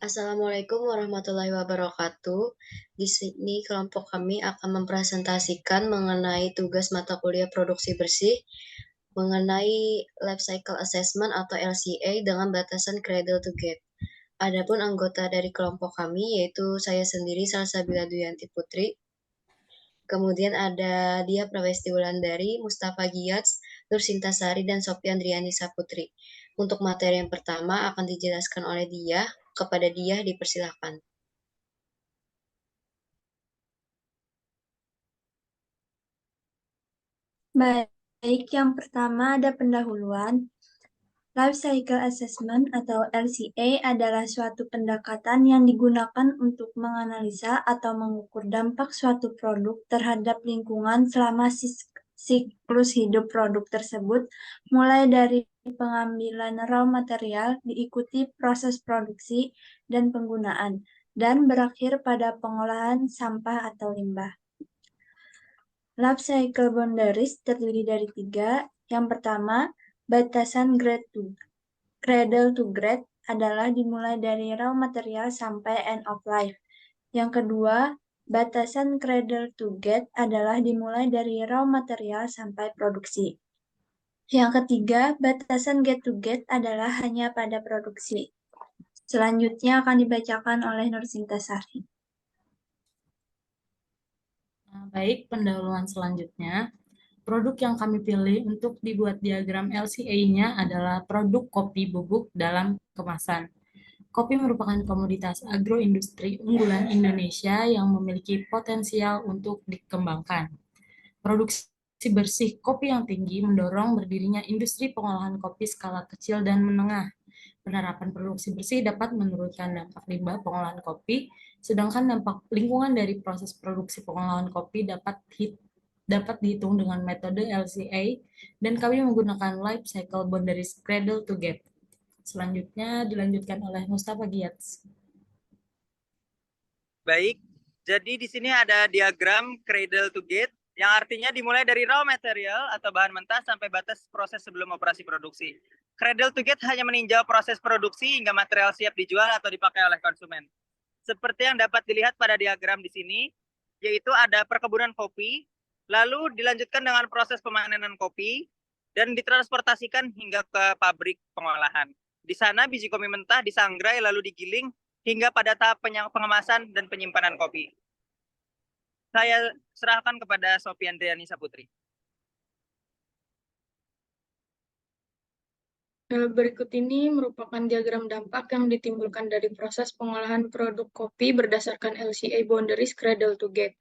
Assalamualaikum warahmatullahi wabarakatuh. Di sini kelompok kami akan mempresentasikan mengenai tugas mata kuliah produksi bersih, mengenai Life Cycle Assessment atau LCA dengan batasan Cradle to Gate. Adapun anggota dari kelompok kami yaitu saya sendiri Salsabila Duyanti Putri, kemudian ada Dia Prawesti Wulandari, Mustafa Giyats, Nur Sintasari, dan Sophie Andriani Saputri. Untuk materi yang pertama akan dijelaskan oleh Dia. Kepada Dia dipersilahkan. Baik, yang pertama ada pendahuluan. Life Cycle Assessment atau LCA adalah suatu pendekatan yang digunakan untuk menganalisa atau mengukur dampak suatu produk terhadap lingkungan selama siklus hidup produk tersebut, mulai dari pengambilan raw material, diikuti proses produksi dan penggunaan, dan berakhir pada pengolahan sampah atau limbah. Life Cycle Boundaries terdiri dari 3. Yang pertama, batasan Cradle to Grade adalah dimulai dari raw material sampai end of life. Yang kedua, batasan Cradle to Gate adalah dimulai dari raw material sampai produksi. Yang ketiga, batasan Gate to Gate adalah hanya pada produksi. Selanjutnya akan dibacakan oleh Nur Sintasari. Baik, pendahuluan selanjutnya. Produk yang kami pilih untuk dibuat diagram LCA-nya adalah produk kopi bubuk dalam kemasan. Kopi merupakan komoditas agroindustri unggulan Indonesia yang memiliki potensial untuk dikembangkan. Produksi bersih kopi yang tinggi mendorong berdirinya industri pengolahan kopi skala kecil dan menengah. Penerapan produksi bersih dapat menurunkan dampak limbah pengolahan kopi, sedangkan dampak lingkungan dari proses produksi pengolahan kopi dapat dihitung dengan metode LCA, dan kami menggunakan Life Cycle Boundaries Cradle to Gate. Selanjutnya dilanjutkan oleh Mustafa Giyats. Baik, jadi di sini ada diagram Cradle to Gate, yang artinya dimulai dari raw material atau bahan mentah sampai batas proses sebelum operasi produksi. Cradle to Gate hanya meninjau proses produksi hingga material siap dijual atau dipakai oleh konsumen. Seperti yang dapat dilihat pada diagram di sini, yaitu ada perkebunan kopi, lalu dilanjutkan dengan proses pemanenan kopi, dan ditransportasikan hingga ke pabrik pengolahan. Di sana biji kopi mentah disangrai lalu digiling hingga pada tahap pengemasan dan penyimpanan kopi. Saya serahkan kepada Sophie Andriani Saputri. Berikut ini merupakan diagram dampak yang ditimbulkan dari proses pengolahan produk kopi berdasarkan LCA Boundaries Cradle to Gate.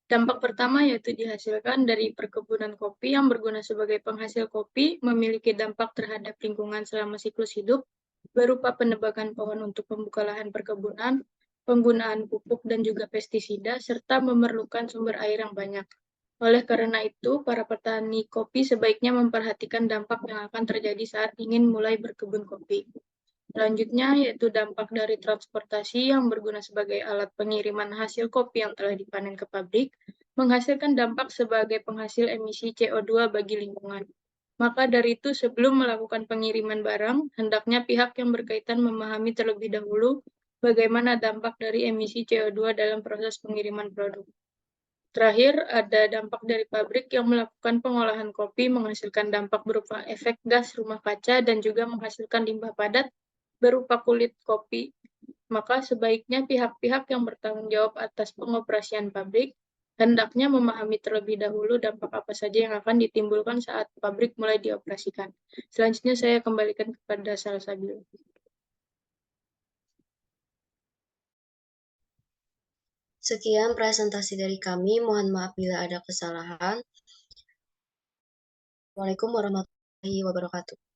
Dampak pertama yaitu dihasilkan dari perkebunan kopi yang berguna sebagai penghasil kopi, memiliki dampak terhadap lingkungan selama siklus hidup, berupa penebangan pohon untuk membuka lahan perkebunan, penggunaan pupuk dan juga pestisida, serta memerlukan sumber air yang banyak. Oleh karena itu, para petani kopi sebaiknya memperhatikan dampak yang akan terjadi saat ingin mulai berkebun kopi. Selanjutnya, yaitu dampak dari transportasi yang berguna sebagai alat pengiriman hasil kopi yang telah dipanen ke pabrik, menghasilkan dampak sebagai penghasil emisi CO2 bagi lingkungan. Maka dari itu, sebelum melakukan pengiriman barang, hendaknya pihak yang berkaitan memahami terlebih dahulu bagaimana dampak dari emisi CO2 dalam proses pengiriman produk. Terakhir, ada dampak dari pabrik yang melakukan pengolahan kopi menghasilkan dampak berupa efek gas rumah kaca dan juga menghasilkan limbah padat berupa kulit kopi. Maka sebaiknya pihak-pihak yang bertanggung jawab atas pengoperasian pabrik hendaknya memahami terlebih dahulu dampak apa saja yang akan ditimbulkan saat pabrik mulai dioperasikan. Selanjutnya saya kembalikan kepada Salsabila. Sekian presentasi dari kami. Mohon maaf bila ada kesalahan. Assalamualaikum warahmatullahi wabarakatuh.